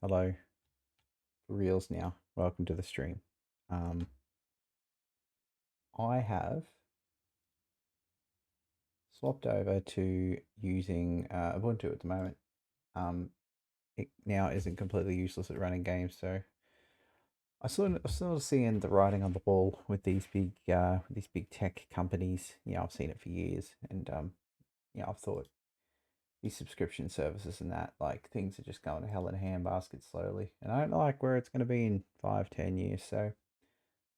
Hello, for reals now. Welcome to the stream. Um, I have swapped over to using Ubuntu at the moment. It now isn't completely useless at running games, so I'm sort of seeing the writing on the wall with these big tech companies. I've seen it for years, and I've thought these subscription services and that like things are just going to hell in a handbasket slowly, and I don't like where it's going to be in 5, 10 years. So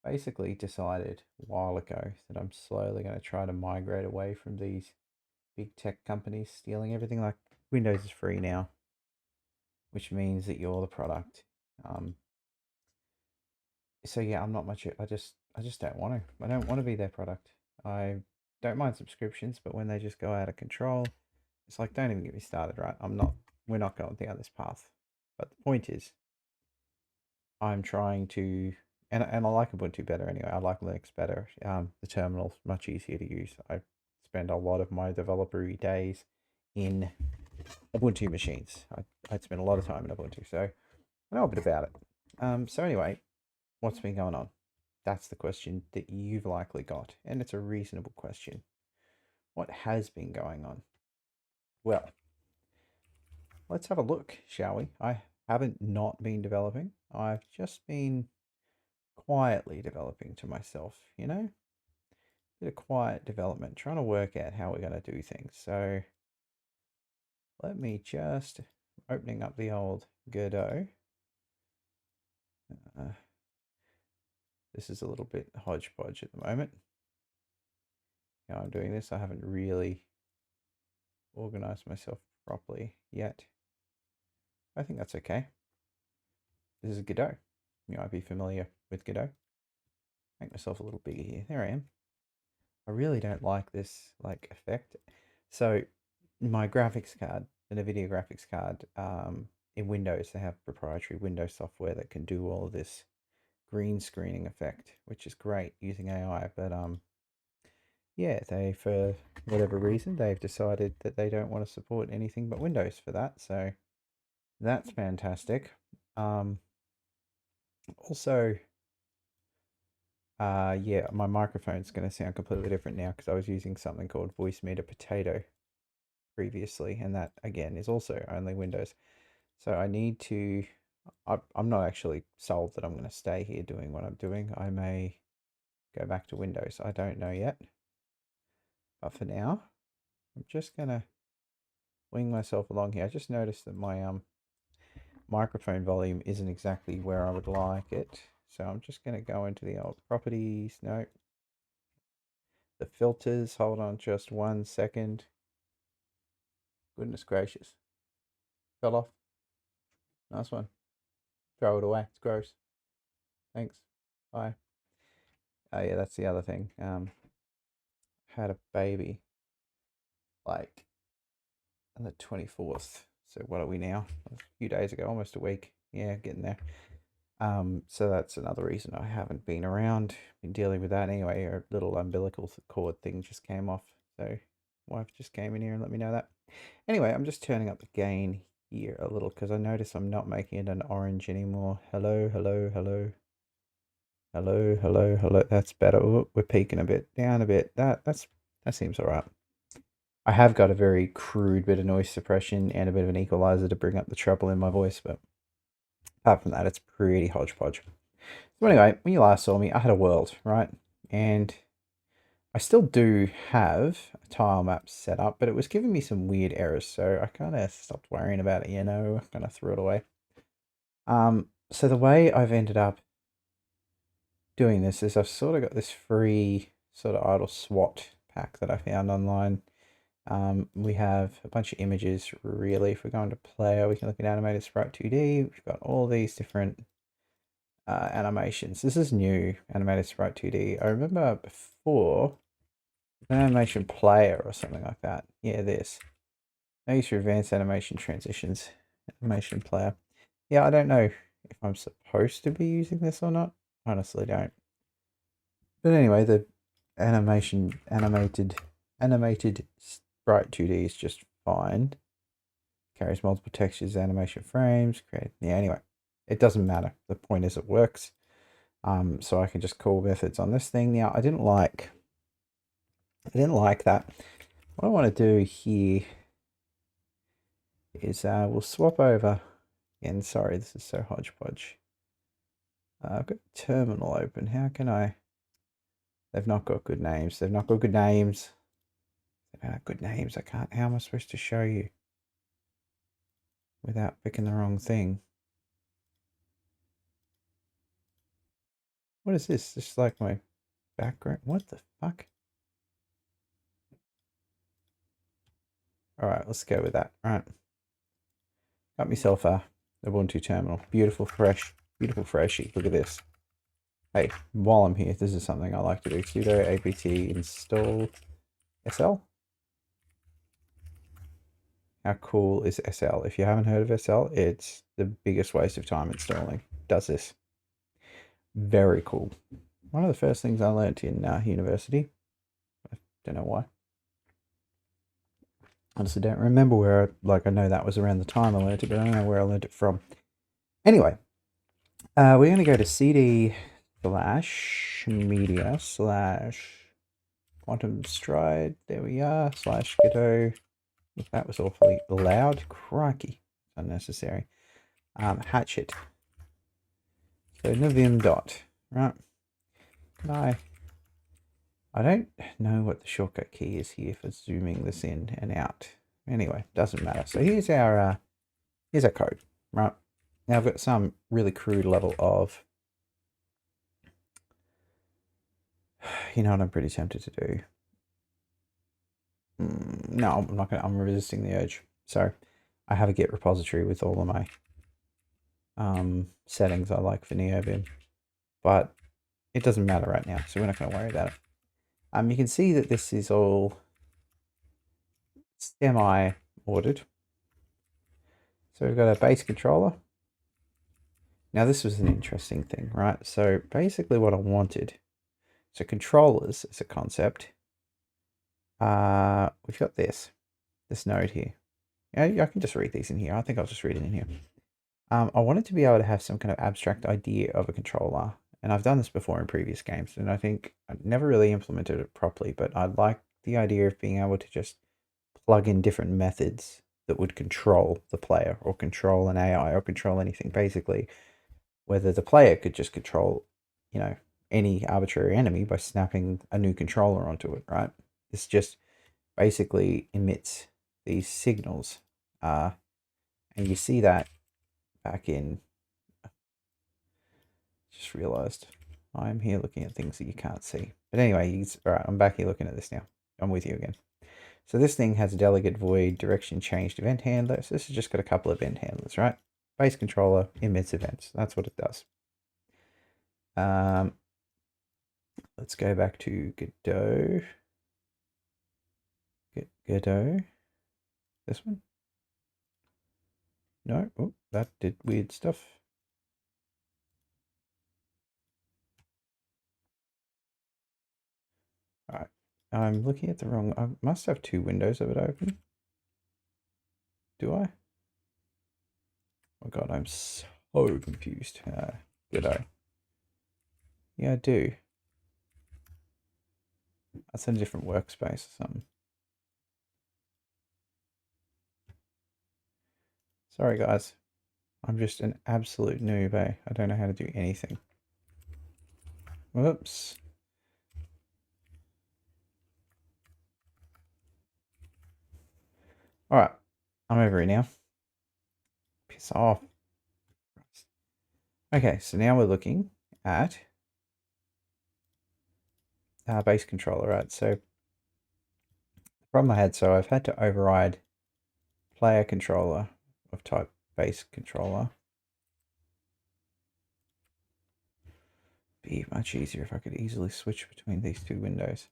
basically decided a while ago that I'm slowly going to try to migrate away from these big tech companies stealing everything. Like Windows is free now, which means that you're the product. Um, so yeah, I'm not much. I just don't want to. I don't want to be their product. I don't mind subscriptions, but when they just go out of control, it's like don't even get me started. Right? I'm not. We're not going down this path. But the point is, I'm trying to, and I like Ubuntu better anyway. I like Linux better. The terminal's much easier to use. I spend a lot of my developer days in Ubuntu machines. I'd spend a lot of time in Ubuntu, so I know a bit about it. So anyway, what's been going on? That's the question that you've likely got, and it's a reasonable question. What has been going on? Well, let's have a look, shall we? I haven't not been developing. I've just been quietly developing to myself, bit of quiet development, trying to work out how we're going to do things. So let me just opening up the old Godot. Uh, this is a little bit hodgepodge at the moment. How I'm doing this, I haven't really organized myself properly yet. I think that's okay. This is Godot. You might be familiar with Godot. Make myself a little bigger here. There I am. I really don't like this like effect. So my graphics card, the NVIDIA graphics card, in Windows, they have proprietary Windows software that can do all of this green screening effect, which is great using AI. But yeah, they for whatever reason they've decided that they don't want to support anything but Windows for that. So that's fantastic. Also, yeah, my microphone's going to sound completely different now because I was using something called Voice Potato previously, and that again is also only Windows. So I need to. I'm not actually sold that I'm going to stay here doing what I'm doing. I may go back to Windows. I don't know yet. But for now, I'm just going to wing myself along here. I just noticed that my microphone volume isn't exactly where I would like it. So I'm just going to go into the old properties. No, the filters. Hold on just 1 second. Goodness gracious. Fell off. Nice one. Throw it away. It's gross. Thanks. Bye. Oh yeah, that's the other thing. Had a baby like on the 24th. So what are we now? A few days ago, almost a week. Yeah, getting there. So that's another reason I haven't been around. Been dealing with that anyway. A little umbilical cord thing just came off. So wife just came in here and let me know that. Anyway, I'm just turning up the gain here a little because I notice I'm not making it an orange anymore. Hello, hello, hello. Hello, hello, hello. That's better. Ooh, we're peaking a bit, down a bit. That seems alright. I have got a very crude bit of noise suppression and a bit of an equalizer to bring up the treble in my voice, but apart from that, it's pretty hodgepodge. So anyway, when you last saw me, I had a world, right? And I still do have a tile map set up, but it was giving me some weird errors, so I kind of stopped worrying about it, kind of threw it away. So the way I've ended up doing this is I've sort of got this free sort of idle SWAT pack that I found online. We have a bunch of images, really. If we're going to player, we can look at animated sprite 2D. We've got all these different animations. This is new, animated sprite 2D. I remember before, an animation player or something like that. Yeah, this. Use for advanced animation transitions, animation player. Yeah, I don't know if I'm supposed to be using this or not. Honestly, don't. But anyway, the animated sprite 2D is just fine carries multiple textures, animation frames, create. Yeah, anyway, it doesn't matter. The point is it works. So I can just call methods on this thing. Now, I didn't like that. What I want to do here is we'll swap over. And sorry, this is so hodgepodge. I've got terminal open. How can I? They've not got good names. They've not got good names. They don't have good names. I can't. How am I supposed to show you without picking the wrong thing? What is this? This is like my background. What the fuck? All right, let's go with that. All right. Got myself a Ubuntu terminal. Beautiful, fresh, beautiful freshy. Look at this. Hey, while I'm here, this is something I like to do. Sudo apt install SL. How cool is SL? If you haven't heard of SL, it's the biggest waste of time installing. Does this. Very cool. One of the first things I learned in university. I don't know why. Honestly, don't remember where. I know that was around the time I learned it, but I don't know where I learned it from. Anyway, we're going to go to cd / media / quantum stride. There we are. / ghetto. That was awfully loud. Crikey. Unnecessary. Hatchet. So navim dot. Right. Can I don't know what the shortcut key is here for zooming this in and out. Anyway, doesn't matter. So here's our code. Right. Now I've got some really crude level of, you know what I'm pretty tempted to do. No, I'm not gonna. I'm resisting the urge. So I have a Git repository with all of my settings I like for NeoVim, but it doesn't matter right now, so we're not going to worry about it. You can see that this is all semi-ordered. So we've got a base controller. Now this was an interesting thing, right? So basically what I wanted, so controllers as a concept, we've got this node here. I can just read these in here. I think I'll just read it in here. I wanted to be able to have some kind of abstract idea of a controller. And I've done this before in previous games, and I think I never really implemented it properly, but I like the idea of being able to just plug in different methods that would control the player or control an AI or control anything, basically. Whether the player could just control, any arbitrary enemy by snapping a new controller onto it, right? This just basically emits these signals. And you see that back in, just realized I'm here looking at things that you can't see. But anyway, all right, I'm back here looking at this now. I'm with you again. So this thing has a delegate void, direction changed event handler. So this has just got a couple of event handlers, right? Base controller emits events. That's what it does. Let's go back to Godot. Godot. This one? No. Oh, that did weird stuff. All right. I'm looking at the wrong. I must have two windows of it open. Do I? Oh god, I'm so confused. Godot. Yeah, I do. That's in a different workspace or something. Sorry, guys. I'm just an absolute noob, eh? I don't know how to do anything. Whoops. Alright. I'm over here now. Piss off. Okay, so now we're looking at our base controller, right? So the problem I had, so I've had to override player controller of type base controller. Be much easier if I could easily switch between these two windows.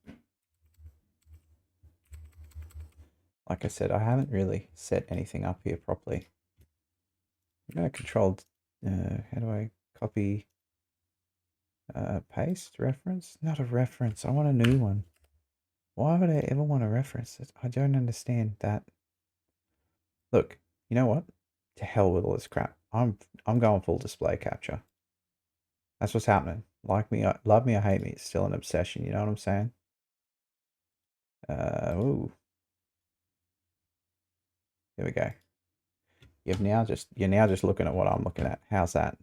Like I said, I haven't really set anything up here properly. I'm going to control, how do I copy, paste, reference? Not a reference, I want a new one. Why would I ever want a reference? I don't understand that. Look, You know what? To hell with all this crap. I'm going full display capture. That's what's happening. Like me, love me or hate me, it's still an obsession. You know what I'm saying? Ooh, here we go. You're now just looking at what I'm looking at. How's that?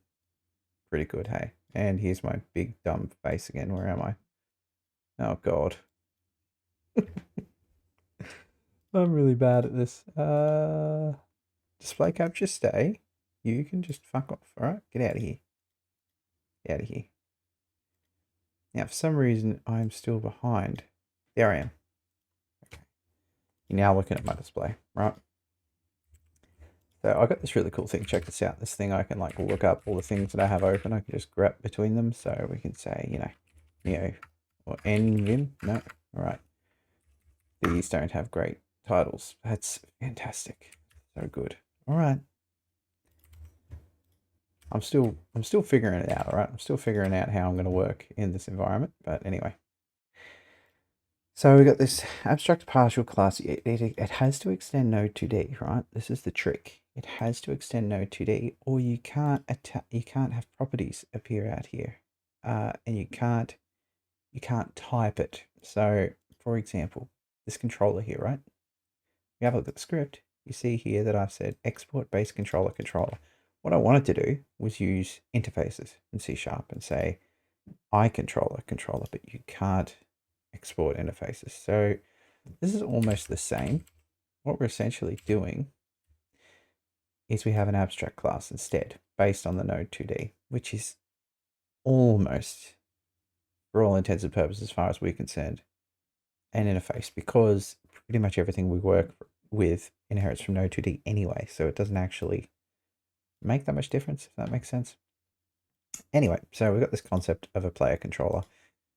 Pretty good, hey. And here's my big dumb face again. Where am I? Oh God. I'm really bad at this. Display capture, stay. You can just fuck off, alright? Get out of here. Get out of here. Now, for some reason, I'm still behind. There I am. Okay. You're now looking at my display, right? So I got this really cool thing. Check this out. This thing I can like look up all the things that I have open. I can just grab between them. So we can say, Neo or NVIM. No, all right. These don't have great titles. That's fantastic. So good. All right. I'm still figuring it out. All right. I'm still figuring out how I'm going to work in this environment. But anyway. So we got this abstract partial class. It has to extend node 2D, right? This is the trick. It has to extend node 2D, or you can't have properties appear out here, and you can't type it. So, for example, this controller here, right? You have a look at the script. You see here that I've said export base controller. What I wanted to do was use interfaces in C# and say iController, but you can't export interfaces. So this is almost the same. What we're essentially doing is we have an abstract class instead based on the node 2D, which is almost, for all intents and purposes, as far as we're concerned, an interface, because pretty much everything we work with inherits from node 2D anyway. So it doesn't actually make that much difference, if that makes sense. Anyway, so we've got this concept of a player controller,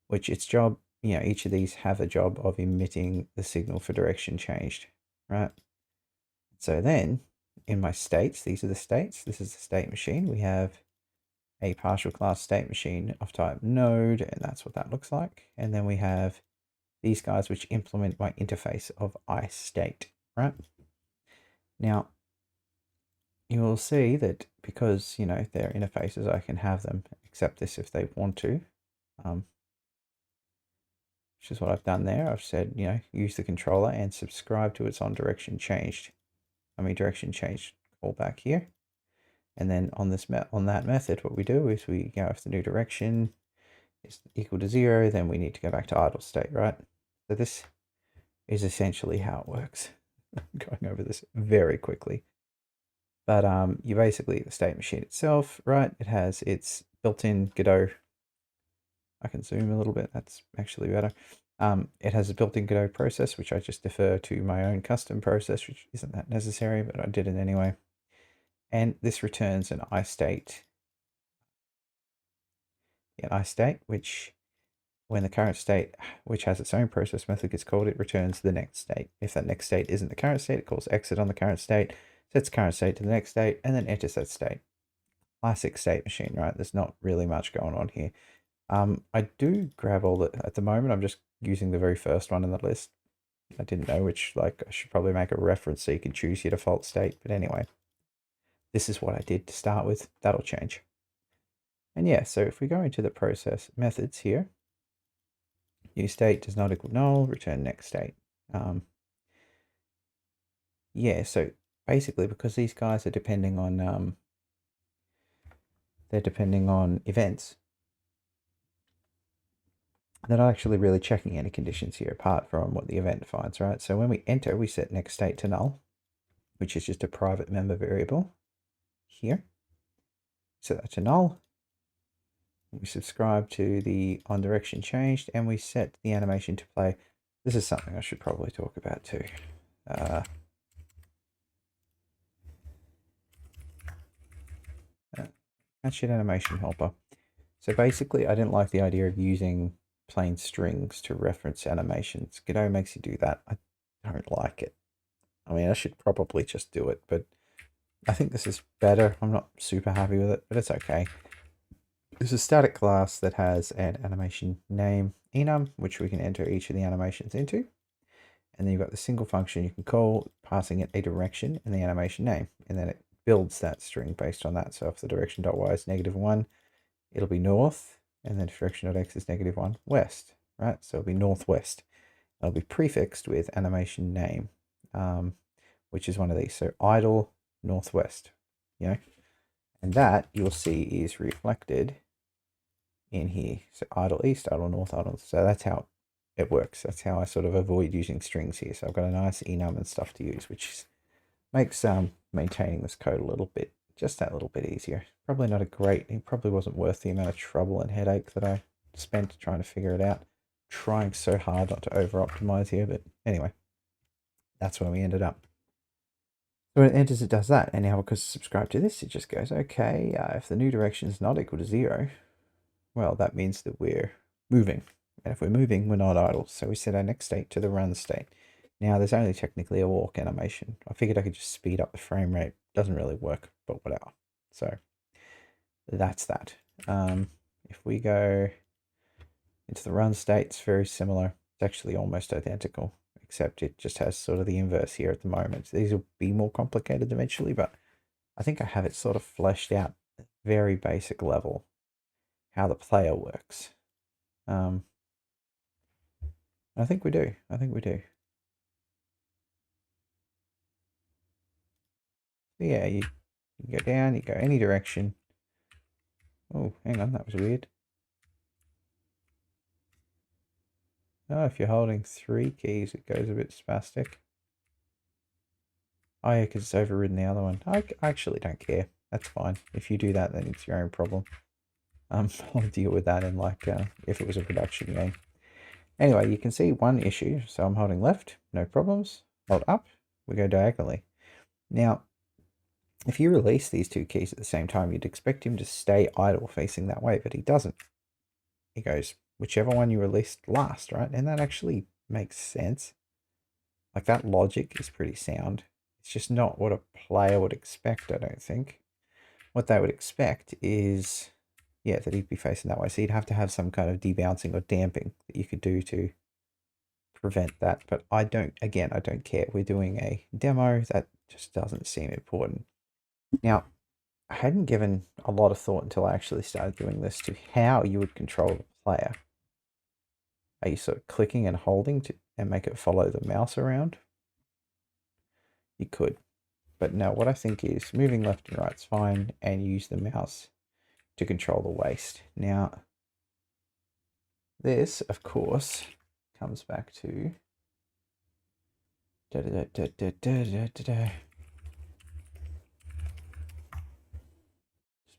which its job, each of these have a job of emitting the signal for direction changed, right? So then in my states, these are the states. This is the state machine. We have a partial class state machine of type node, and that's what that looks like. And then we have these guys which implement my interface of iState, right? Now, you will see that because, they're interfaces, I can have them accept this if they want to. Which is what I've done there. I've said, use the controller and subscribe to its direction changed callback here. And then on that method, what we do is we go if the new direction is equal to 0, then we need to go back to idle state, right? So this is essentially how it works. I'm going over this very quickly. But you basically, the state machine itself, right? It has its built-in Godot. I can zoom a little bit. That's actually better. It has a built-in Godot process, which I just defer to my own custom process, which isn't that necessary, but I did it anyway. And this returns an iState, which when the current state, which has its own process method, gets called, it returns the next state. If that next state isn't the current state, it calls exit on the current state, sets current state to the next state, and then enters that state. Classic state machine, right? There's not really much going on here. I do grab all the, at the moment, I'm just using the very first one in the list. I didn't know which, I should probably make a reference so you can choose your default state. But anyway, this is what I did to start with. That'll change. And yeah, so if we go into the process methods here, new state does not equal null, return next state. Yeah, so basically because these guys are depending on, they're depending on events, they're not actually really checking any conditions here apart from what the event defines, right? So when we enter, we set next state to null, which is just a private member variable here. Set that to null. We subscribe to the on direction changed, and we set the animation to play. This is something I should probably talk about too. Hatchet animation helper. So basically, I didn't like the idea of using plain strings to reference animations. Godot makes you do that. I don't like it. I mean, I should probably just do it, but I think this is better. I'm not super happy with it, but it's okay. There's a static class that has an animation name enum, which we can enter each of the animations into. And then you've got the single function you can call, passing it a direction and the animation name. And then it builds that string based on that. So if the direction.y is -1, it'll be north. And then if direction.x is -1, west, right? So it'll be northwest. It'll be prefixed with animation name, which is one of these. So idle northwest, you know, and that you'll see is reflected in here. So idle east, idle north, idle. So that's how it works. That's how I sort of avoid using strings here. So I've got a nice enum and stuff to use, which makes maintaining this code a little bit, just that little bit easier. Probably not a great, it probably wasn't worth the amount of trouble and headache that I spent trying to figure it out. Trying so hard not to over optimize here, but anyway, that's where we ended up. So when it enters, it does that. And now because it's subscribed to this, it just goes, okay, if the new direction is not equal to 0, well, that means that we're moving. And if we're moving, we're not idle. So we set our next state to the run state. Now there's only technically a walk animation. I figured I could just speed up the frame rate. Doesn't really work, but whatever. So that's that. If we go into the run state, it's very similar. It's actually almost identical, except it just has sort of the inverse here at the moment. These will be more complicated eventually, but I think I have it sort of fleshed out at a very basic level, how the player works. I think we do. I think we do. Yeah, you go down, you go any direction. Oh, hang on, that was weird. Oh, if you're holding 3 keys, it goes a bit spastic. Oh, yeah, because it's overridden the other one. I actually don't care. That's fine. If you do that, then it's your own problem. I'll deal with that in like if it was a production game. Anyway, you can see one issue. So I'm holding left, no problems. Hold up, we go diagonally. Now, if you release these 2 keys at the same time, you'd expect him to stay idle facing that way, but he doesn't. He goes whichever one you released last, right? And that actually makes sense. Like that logic is pretty sound. It's just not what a player would expect, I don't think. What they would expect is, yeah, that he'd be facing that way. So you'd have to have some kind of debouncing or damping that you could do to prevent that. But I don't care. We're doing a demo. That just doesn't seem important. Now, I hadn't given a lot of thought until I actually started doing this to how you would control the player. Are you sort of clicking and holding and make it follow the mouse around? You could. But no, what I think is moving left and right is fine, and use the mouse to control the waist. Now, this, of course, comes back to... Just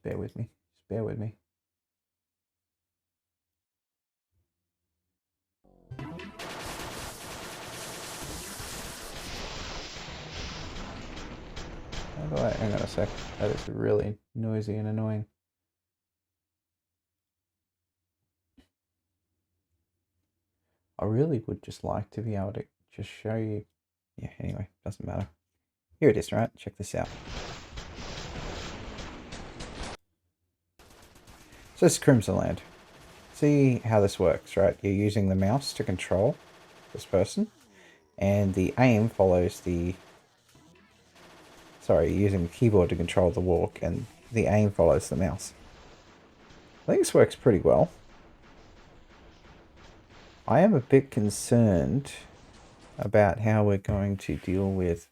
bear with me. Just bear with me. Hang on a sec. That is really noisy and annoying. I really would just like to be able to just show you. Yeah, anyway, doesn't matter. Here it is, right? Check this out. So this is Crimson Land. See how this works, right? You're using the mouse to control this person, and the aim follows the... Sorry, you're using the keyboard to control the walk, and the aim follows the mouse. I think this works pretty well. I am a bit concerned about how we're going to deal with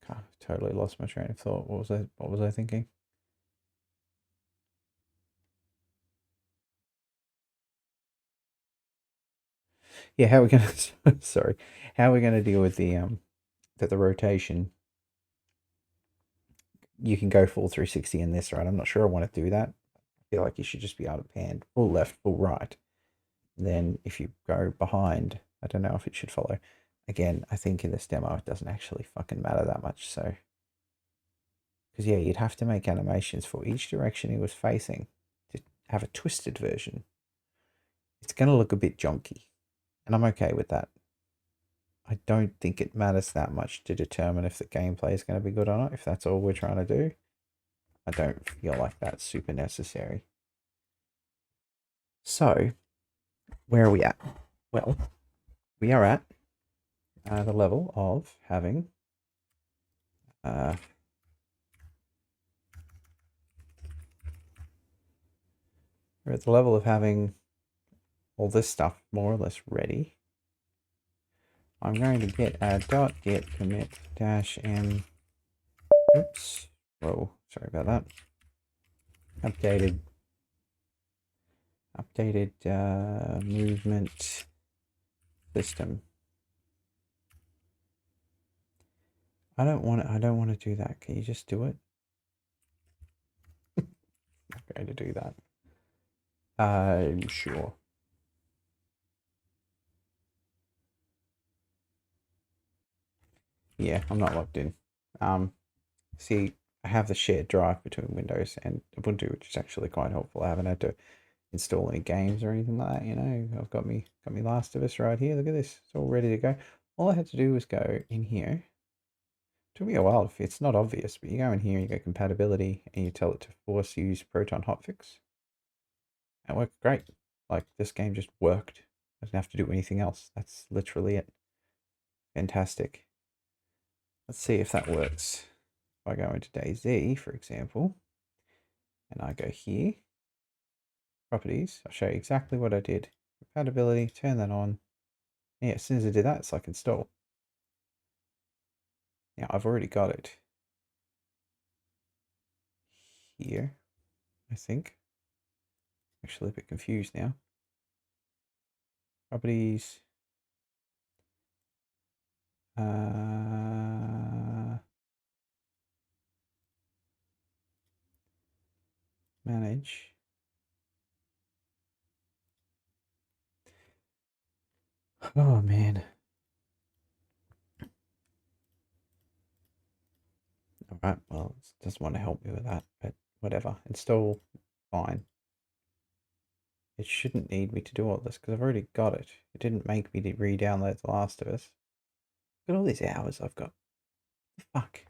God, I've totally lost my train of thought. What was I thinking? Yeah, how are we gonna sorry. How are we gonna deal with the rotation? You can go full 360 in this, right? I'm not sure I want to do that. I feel like you should just be able to pan full left, full right. Then if you go behind, I don't know if it should follow. Again, I think in this demo, it doesn't actually fucking matter that much. So, because yeah, you'd have to make animations for each direction he was facing to have a twisted version. It's going to look a bit junky, and I'm okay with that. I don't think it matters that much to determine if the gameplay is going to be good or not. If that's all we're trying to do, I don't feel like that's super necessary. So, where are we at? Well, we are at the level of having we're at the level of having all this stuff more or less ready. I'm going to get a dot get commit dash m. Oops. Whoa, sorry about that. Updated movement system. I don't want to do that. Can you just do it? I'm going to do that. I'm sure. Yeah, I'm not logged in. See, I have the shared drive between Windows and Ubuntu, which is actually quite helpful. I haven't had to install any games or anything like that. You know, I've got me Last of Us right here. Look at this; it's all ready to go. All I had to do was go in here. It took me a while. If it's not obvious, but you go in here, you go compatibility, and you tell it to force use Proton hotfix. It worked great. Like this game just worked. I didn't have to do anything else. That's literally it. Fantastic. Let's see if that works. If I go into DayZ, for example, and I go here, properties, I'll show you exactly what I did. Compatibility, turn that on. Yeah, as soon as I did that, it's like install. Now I've already got it here, I think. Actually a bit confused now. Properties. Manage. Oh man. Alright, well, it doesn't want to help me with that, but whatever. Install, fine. It shouldn't need me to do all this because I've already got it. It didn't make me to re-download The Last of Us. Look at all these hours I've got. The fuck?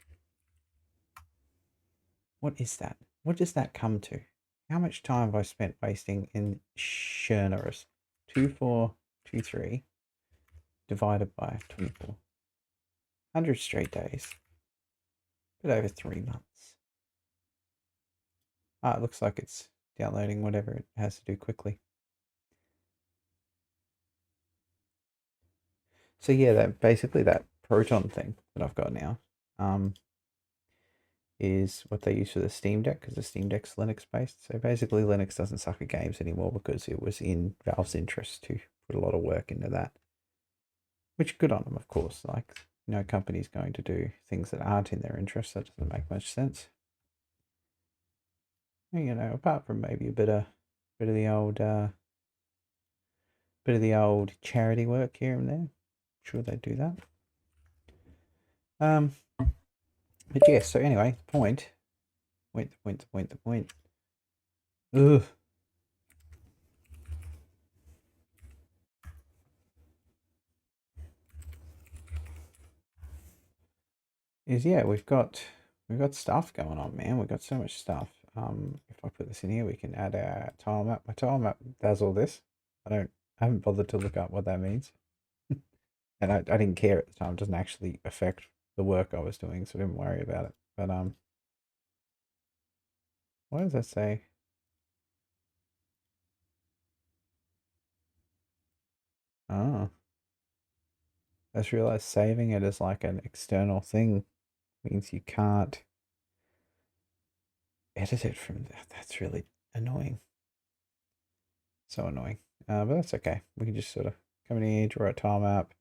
What is that? What does that come to? How much time have I spent wasting in Chernerus? 2423 divided by 24. 100 straight days. Bit over 3 months. Ah, it looks like it's downloading whatever it has to do quickly. So yeah, that basically that Proton thing that I've got now is what they use for the Steam Deck because the Steam Deck's Linux based. So basically Linux doesn't suck at games anymore because it was in Valve's interest to put a lot of work into that. Which good on them, of course. Like, no company's going to do things that aren't in their interest. That doesn't make much sense. You know, apart from maybe a bit of the old charity work here and there. I'm sure they do that. But yes. So anyway, the point. Ugh. Is yeah, we've got stuff going on, man. We've got so much stuff. If I put this in here, we can add our tile map. My tile map does all this. I haven't bothered to look up what that means. And I didn't care at the time. It doesn't actually affect the work I was doing, so I didn't worry about it. But what does that say? Oh, I just realized saving it as like an external thing means you can't edit it from that. That's really annoying. So annoying. But that's okay. We can just sort of come in here, draw a tile map,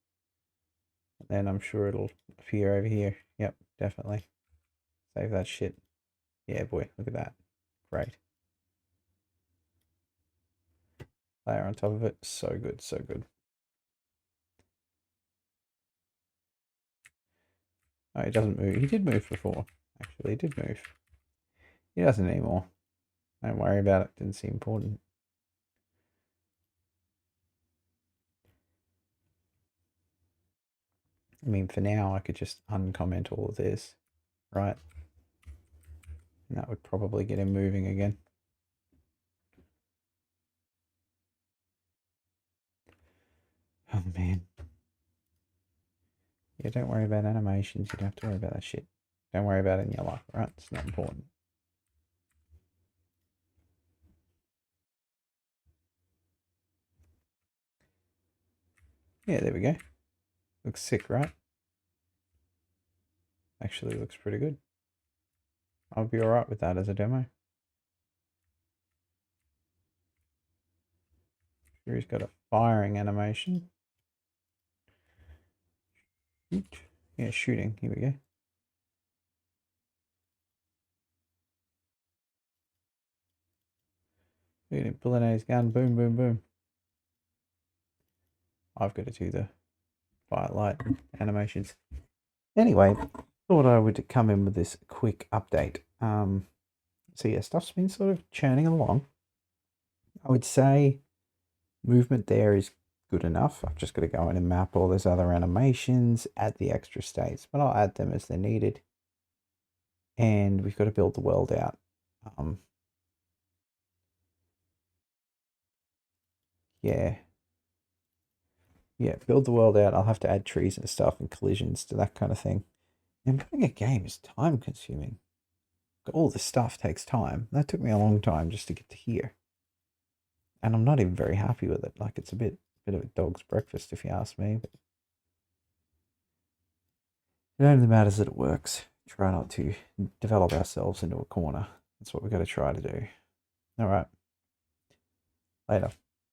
and then I'm sure it'll appear over here. Yep, definitely. Save that shit. Yeah, boy, look at that. Great. Layer on top of it. So good, so good. Oh, he doesn't move. He did move before. Actually, he did move. He doesn't anymore. Don't worry about it. Didn't seem important. I mean, for now, I could just uncomment all of this, right? And that would probably get him moving again. Oh, man. Yeah, don't worry about animations. You don't have to worry about that shit. Don't worry about it in your life, right? It's not important. Yeah, there we go. Looks sick, right? Actually looks pretty good. I'll be alright with that as a demo. Here he's got a firing animation. Yeah, shooting. Here we go. Look at him pulling out his gun. Boom, boom, boom. I've got to do the firelight animations. Anyway, thought I would come in with this quick update. So yeah, stuff's been sort of churning along. I would say movement there is good enough. I've just got to go in and map all those other animations, add the extra states, but I'll add them as they're needed. And we've got to build the world out. Yeah. Yeah, build the world out. I'll have to add trees and stuff and collisions to that kind of thing. And playing a game is time consuming. All this stuff takes time. That took me a long time just to get to here. And I'm not even very happy with it. Like, it's a bit of a dog's breakfast if you ask me, but it only matters that it works. Try not to develop ourselves into a corner. That's what we've got to try to do. All right. Later.